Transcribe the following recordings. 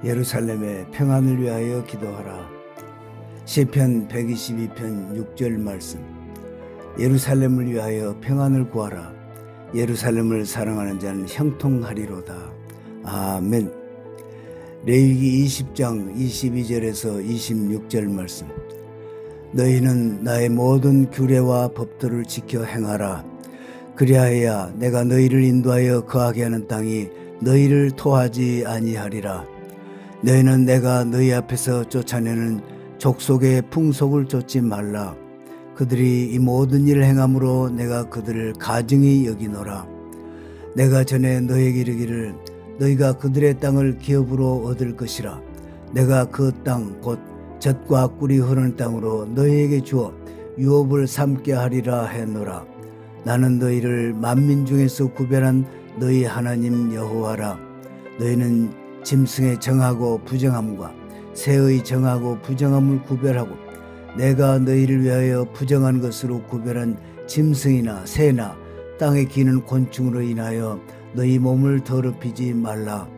예루살렘의 평안을 위하여 기도하라. 시편 122편 6절 말씀. 예루살렘을 위하여 평안을 구하라. 예루살렘을 사랑하는 자는 형통하리로다. 아멘. 레위기 20장 22절에서 26절 말씀. 너희는 나의 모든 규례와 법도를 지켜 행하라. 그리하여야 내가 너희를 인도하여 거하게 하는 땅이 너희를 토하지 아니하리라. 너희는 내가 너희 앞에서 쫓아내는 족속의 풍속을 쫓지 말라. 그들이 이 모든 일을 행함으로 내가 그들을 가증히 여기노라. 내가 전에 너희에게 이르기를 너희가 그들의 땅을 기업으로 얻을 것이라. 내가 그 땅 곧 젖과 꿀이 흐르는 땅으로 너희에게 주어 유업을 삼게 하리라 했노라. 나는 너희를 만민 중에서 구별한 너희 하나님 여호와라. 너희는 짐승의 정하고 부정함과 새의 정하고 부정함을 구별하고 내가 너희를 위하여 부정한 것으로 구별한 짐승이나 새나 땅에 기는 곤충으로 인하여 너희 몸을 더럽히지 말라.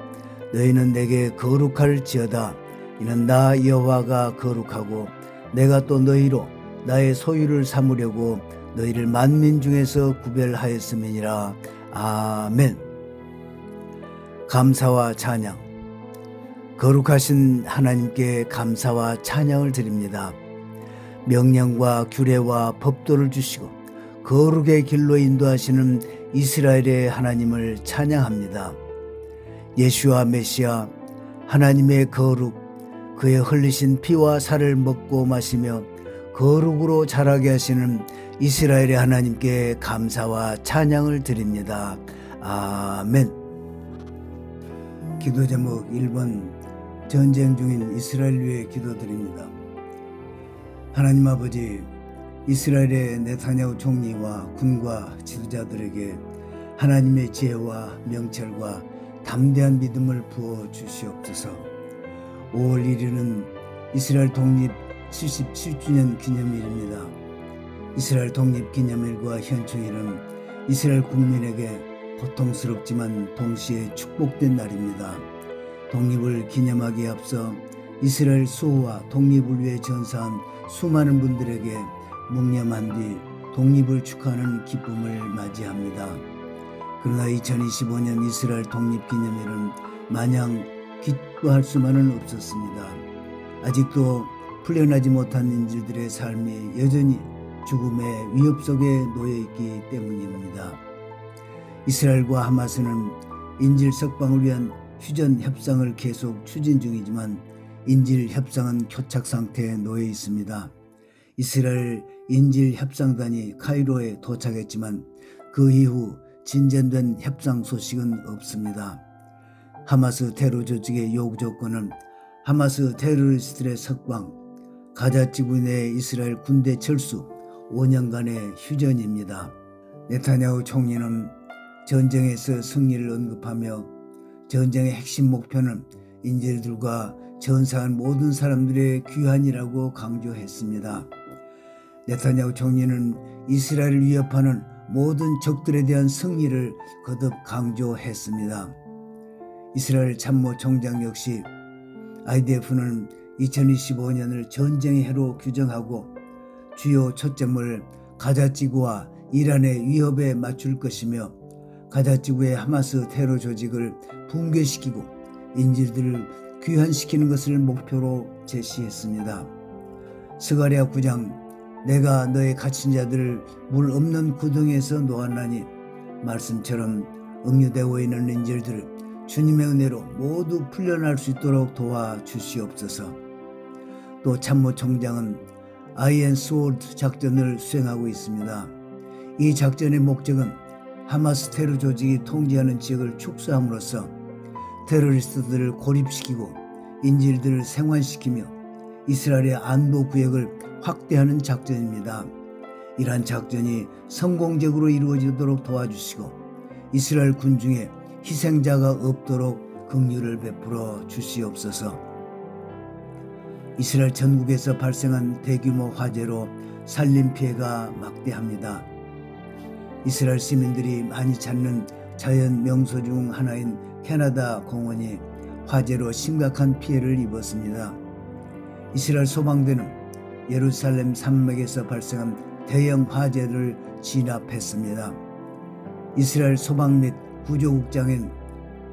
너희는 내게 거룩할지어다. 이는 나 여호와가 거룩하고 내가 또 너희로 나의 소유를 삼으려고 너희를 만민 중에서 구별하였음이니라. 아멘. 감사와 찬양. 거룩하신 하나님께 감사와 찬양을 드립니다. 명령과 규례와 법도를 주시고 거룩의 길로 인도하시는 이스라엘의 하나님을 찬양합니다. 예수와 메시아 하나님의 거룩, 그의 흘리신 피와 살을 먹고 마시며 거룩으로 자라게 하시는 이스라엘의 하나님께 감사와 찬양을 드립니다. 아멘. 기도 제목 1번. 전쟁 중인 이스라엘 위해 기도드립니다. 하나님 아버지, 이스라엘의 네타냐후 총리와 군과 지도자들에게 하나님의 지혜와 명철과 담대한 믿음을 부어 주시옵소서. 5월 1일은 이스라엘 독립 77주년 기념일입니다. 이스라엘 독립 기념일과 현충일은 이스라엘 국민에게 고통스럽지만 동시에 축복된 날입니다. 독립을 기념하기에 앞서 이스라엘 수호와 독립을 위해 전사한 수많은 분들에게 묵념한 뒤 독립을 축하하는 기쁨을 맞이합니다. 그러나 2025년 이스라엘 독립기념일은 마냥 기뻐할 수만은 없었습니다. 아직도 풀려나지 못한 인질들의 삶이 여전히 죽음의 위협 속에 놓여있기 때문입니다. 이스라엘과 하마스는 인질 석방을 위한 휴전 협상을 계속 추진 중이지만 인질 협상은 교착 상태에 놓여 있습니다. 이스라엘 인질 협상단이 카이로에 도착했지만 그 이후 진전된 협상 소식은 없습니다. 하마스 테러 조직의 요구 조건은 하마스 테러리스트의 석방, 가자 지구 내 이스라엘 군대 철수, 5년간의 휴전입니다. 네타냐후 총리는 전쟁에서 승리를 언급하며 전쟁의 핵심 목표는 인질들과 전사한 모든 사람들의 귀환이라고 강조했습니다. 네타냐후 총리는 이스라엘을 위협하는 모든 적들에 대한 승리를 거듭 강조했습니다. 이스라엘 참모총장 역시 IDF는 2025년을 전쟁의 해로 규정하고 주요 초점을 가자지구와 이란의 위협에 맞출 것이며 가자지구의 하마스 테러 조직을 붕괴시키고 인질들을 귀환시키는 것을 목표로 제시했습니다. 스가랴 9장 내가 너의 갇힌 자들을 물 없는 구덩이에서 놓았나니 말씀처럼 억류되어 있는 인질들을 주님의 은혜로 모두 풀려날 수 있도록 도와주시옵소서. 또 참모총장은 아이언 스워드 작전을 수행하고 있습니다. 이 작전의 목적은 하마스 테러 조직이 통제하는 지역을 축소함으로써 테러리스트들을 고립시키고 인질들을 생환시키며 이스라엘의 안보 구역을 확대하는 작전입니다. 이러한 작전이 성공적으로 이루어지도록 도와주시고 이스라엘 군 중에 희생자가 없도록 긍휼을 베풀어 주시옵소서. 이스라엘 전국에서 발생한 대규모 화재로 산림 피해가 막대합니다. 이스라엘 시민들이 많이 찾는 자연 명소 중 하나인 캐나다 공원이 화재로 심각한 피해를 입었습니다. 이스라엘 소방대는 예루살렘 산맥에서 발생한 대형 화재를 진압했습니다. 이스라엘 소방 및 구조국장인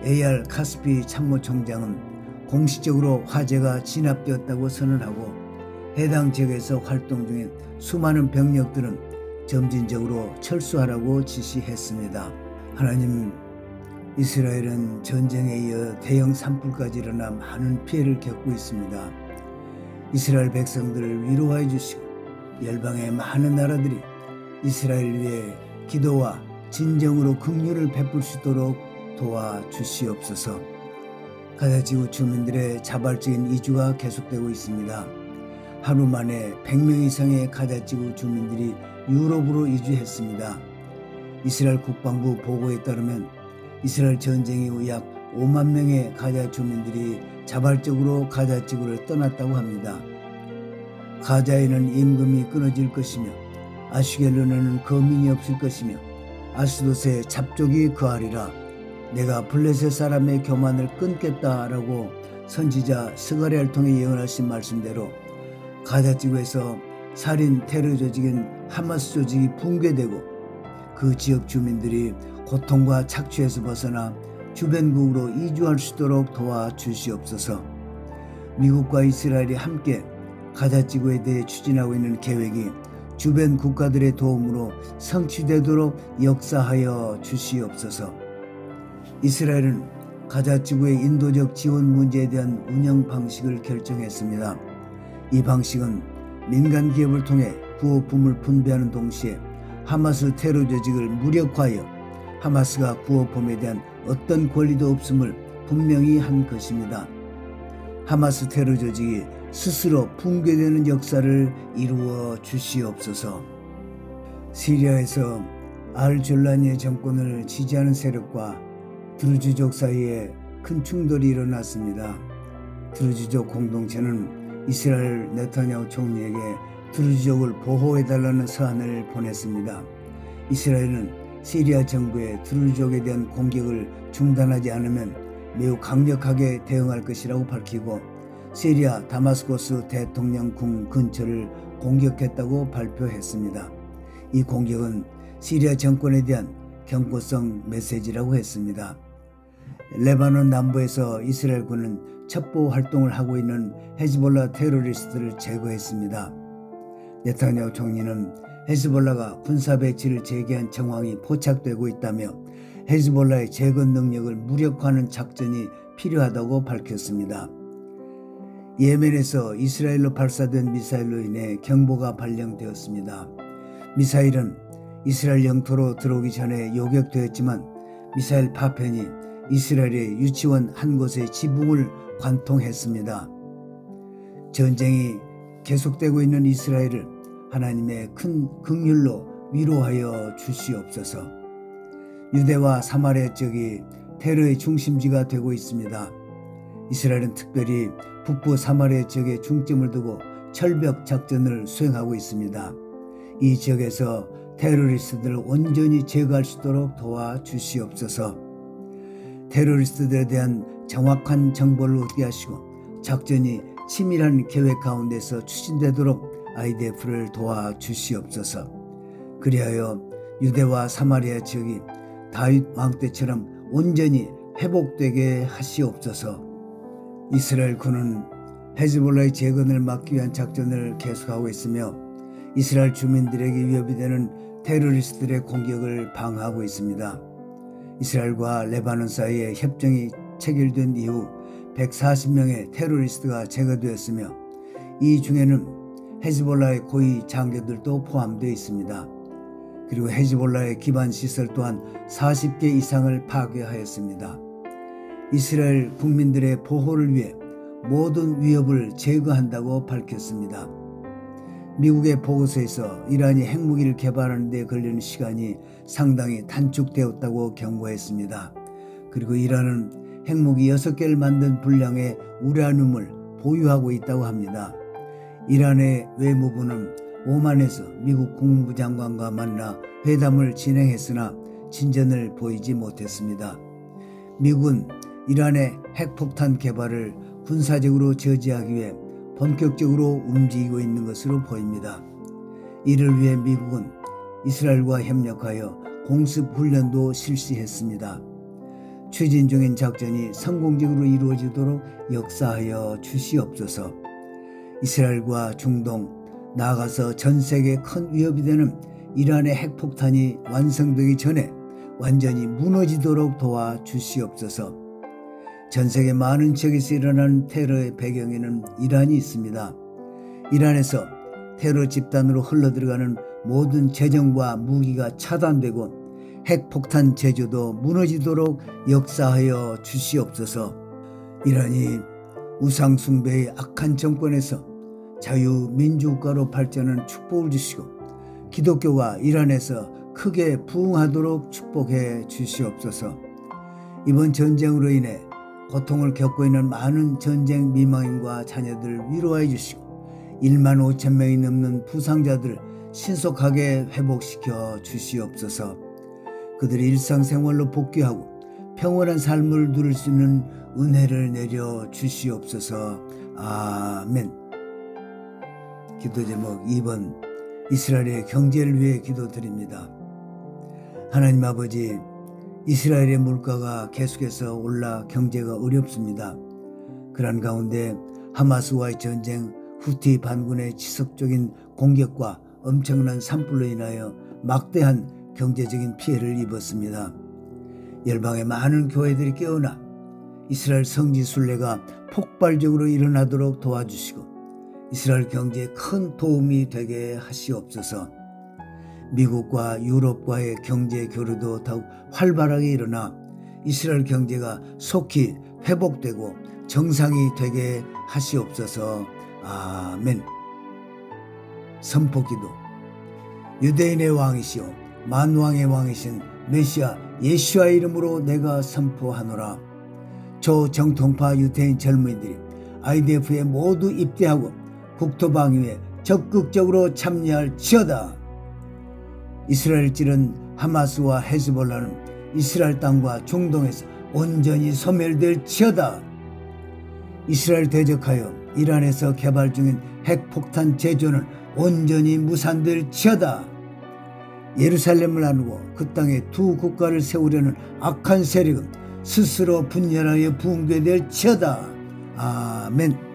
에이알 카스피 참모총장은 공식적으로 화재가 진압되었다고 선언하고 해당 지역에서 활동 중인 수많은 병력들은 점진적으로 철수하라고 지시했습니다. 하나님, 이스라엘은 전쟁에 이어 대형 산불까지 일어나 많은 피해를 겪고 있습니다. 이스라엘 백성들을 위로해 주시고 열방의 많은 나라들이 이스라엘 위해 기도와 진정으로 긍휼을 베풀 수 있도록 도와주시옵소서. 가자지구 주민들의 자발적인 이주가 계속되고 있습니다. 하루 만에 100명 이상의 가자지구 주민들이 유럽으로 이주했습니다. 이스라엘 국방부 보고에 따르면 이스라엘 전쟁 이후 약 5만 명의 가자 주민들이 자발적으로 가자지구를 떠났다고 합니다. 가자에는 임금이 끊어질 것이며 아슈겔론에는 거민이 없을 것이며 아스돗에 잡족이 거하리라. 내가 블레셋 사람의 교만을 끊겠다라고 선지자 스가랴를 통해 예언하신 말씀대로 가자지구에서 살인 테러 조직인 하마스 조직이 붕괴되고 그 지역 주민들이 고통과 착취에서 벗어나 주변국으로 이주할 수 있도록 도와주시옵소서. 미국과 이스라엘이 함께 가자지구에 대해 추진하고 있는 계획이 주변 국가들의 도움으로 성취되도록 역사하여 주시옵소서. 이스라엘은 가자지구의 인도적 지원 문제에 대한 운영 방식을 결정했습니다. 이 방식은 민간 기업을 통해 구호품을 분배하는 동시에 하마스 테러 조직을 무력화하여 하마스가 구호품에 대한 어떤 권리도 없음을 분명히 한 것입니다. 하마스 테러 조직이 스스로 붕괴되는 역사를 이루어 주시옵소서. 시리아에서 알졸라니의 정권을 지지하는 세력과 드루즈족 사이에 큰 충돌이 일어났습니다. 드루즈족 공동체는 이스라엘 네타냐후 총리에게 드루즈족을 보호해달라는 서한을 보냈습니다. 이스라엘은 시리아 정부의 드루즈족에 대한 공격을 중단하지 않으면 매우 강력하게 대응할 것이라고 밝히고 시리아 다마스코스 대통령궁 근처를 공격했다고 발표했습니다. 이 공격은 시리아 정권에 대한 경고성 메시지라고 했습니다. 레바논 남부에서 이스라엘군은 첩보 활동을 하고 있는 헤즈볼라 테러리스트를 제거했습니다. 네타냐후 총리는 헤즈볼라가 군사 배치를 재개한 정황이 포착되고 있다며 헤즈볼라의 제거 능력을 무력화하는 작전이 필요하다고 밝혔습니다. 예멘에서 이스라엘로 발사된 미사일로 인해 경보가 발령되었습니다. 미사일은 이스라엘 영토로 들어오기 전에 요격되었지만 미사일 파편이 이스라엘의 유치원 한 곳의 지붕을 관통했습니다. 전쟁이 계속되고 있는 이스라엘을 하나님의 큰 긍휼로 위로하여 주시옵소서. 유대와 사마리아 지역이 테러의 중심지가 되고 있습니다. 이스라엘은 특별히 북부 사마리아 지역에 중점을 두고 철벽 작전을 수행하고 있습니다. 이 지역에서 테러리스트들을 온전히 제거할 수 있도록 도와주시옵소서. 테러리스트들에 대한 정확한 정보를 얻게 하시고 작전이 치밀한 계획 가운데서 추진되도록 IDF를 도와주시옵소서. 그리하여 유대와 사마리아 지역이 다윗 왕 때처럼 온전히 회복되게 하시옵소서. 이스라엘 군은 헤즈볼라의 재건을 막기 위한 작전을 계속하고 있으며 이스라엘 주민들에게 위협이 되는 테러리스트들의 공격을 방어하고 있습니다. 이스라엘과 레바논 사이에 협정이 체결된 이후 140명의 테러리스트가 제거되었으며 이 중에는 헤즈볼라의 고위 장교들도 포함되어 있습니다. 그리고 헤즈볼라의 기반 시설 또한 40개 이상을 파괴하였습니다. 이스라엘 국민들의 보호를 위해 모든 위협을 제거한다고 밝혔습니다. 미국의 보고서에서 이란이 핵무기를 개발하는 데 걸리는 시간이 상당히 단축되었다고 경고했습니다. 그리고 이란은 핵무기 6개를 만든 분량의 우라늄을 보유하고 있다고 합니다. 이란의 외무부는 오만에서 미국 국무부 장관과 만나 회담을 진행했으나 진전을 보이지 못했습니다. 미국은 이란의 핵폭탄 개발을 군사적으로 저지하기 위해 본격적으로 움직이고 있는 것으로 보입니다. 이를 위해 미국은 이스라엘과 협력하여 공습훈련도 실시했습니다. 추진 중인 작전이 성공적으로 이루어지도록 역사하여 주시옵소서. 이스라엘과 중동, 나아가서 전 세계에 큰 위협이 되는 이란의 핵폭탄이 완성되기 전에 완전히 무너지도록 도와주시옵소서. 전 세계 많은 지역에서 일어나는 테러의 배경에는 이란이 있습니다. 이란에서 테러 집단으로 흘러들어가는 모든 재정과 무기가 차단되고 핵폭탄 제조도 무너지도록 역사하여 주시옵소서. 이란이 우상숭배의 악한 정권에서 자유민주국가로 발전하는 축복을 주시고 기독교가 이란에서 크게 부흥하도록 축복해 주시옵소서. 이번 전쟁으로 인해 고통을 겪고 있는 많은 전쟁 미망인과 자녀들을 위로해 주시고 1만 5천 명이 넘는 부상자들을 신속하게 회복시켜 주시옵소서. 그들이 일상생활로 복귀하고 평온한 삶을 누릴 수 있는 은혜를 내려 주시옵소서. 아멘. 기도 제목 2번 이스라엘의 경제를 위해 기도드립니다. 하나님 아버지, 이스라엘의 물가가 계속해서 올라 경제가 어렵습니다. 그런 가운데 하마스와의 전쟁, 후티 반군의 지속적인 공격과 엄청난 산불로 인하여 막대한 경제적인 피해를 입었습니다. 열방의 많은 교회들이 깨어나 이스라엘 성지 순례가 폭발적으로 일어나도록 도와주시고 이스라엘 경제에 큰 도움이 되게 하시옵소서. 미국과 유럽과의 경제 교류도 더욱 활발하게 일어나 이스라엘 경제가 속히 회복되고 정상이 되게 하시옵소서. 아멘. 선포기도. 유대인의 왕이시오 만왕의 왕이신 메시아 예수와의 이름으로 내가 선포하노라. 초정통파 유대인 젊은이들이 IDF에 모두 입대하고 국토 방위에 적극적으로 참여할지어다. 이스라엘 찌른 하마스와 헤즈볼라는 이스라엘 땅과 중동에서 온전히 소멸될지어다. 이스라엘 대적하여 이란에서 개발 중인 핵폭탄 제조는 온전히 무산될지어다. 예루살렘을 나누고 그 땅에 두 국가를 세우려는 악한 세력은 스스로 분열하여 붕괴될지어다. 아멘.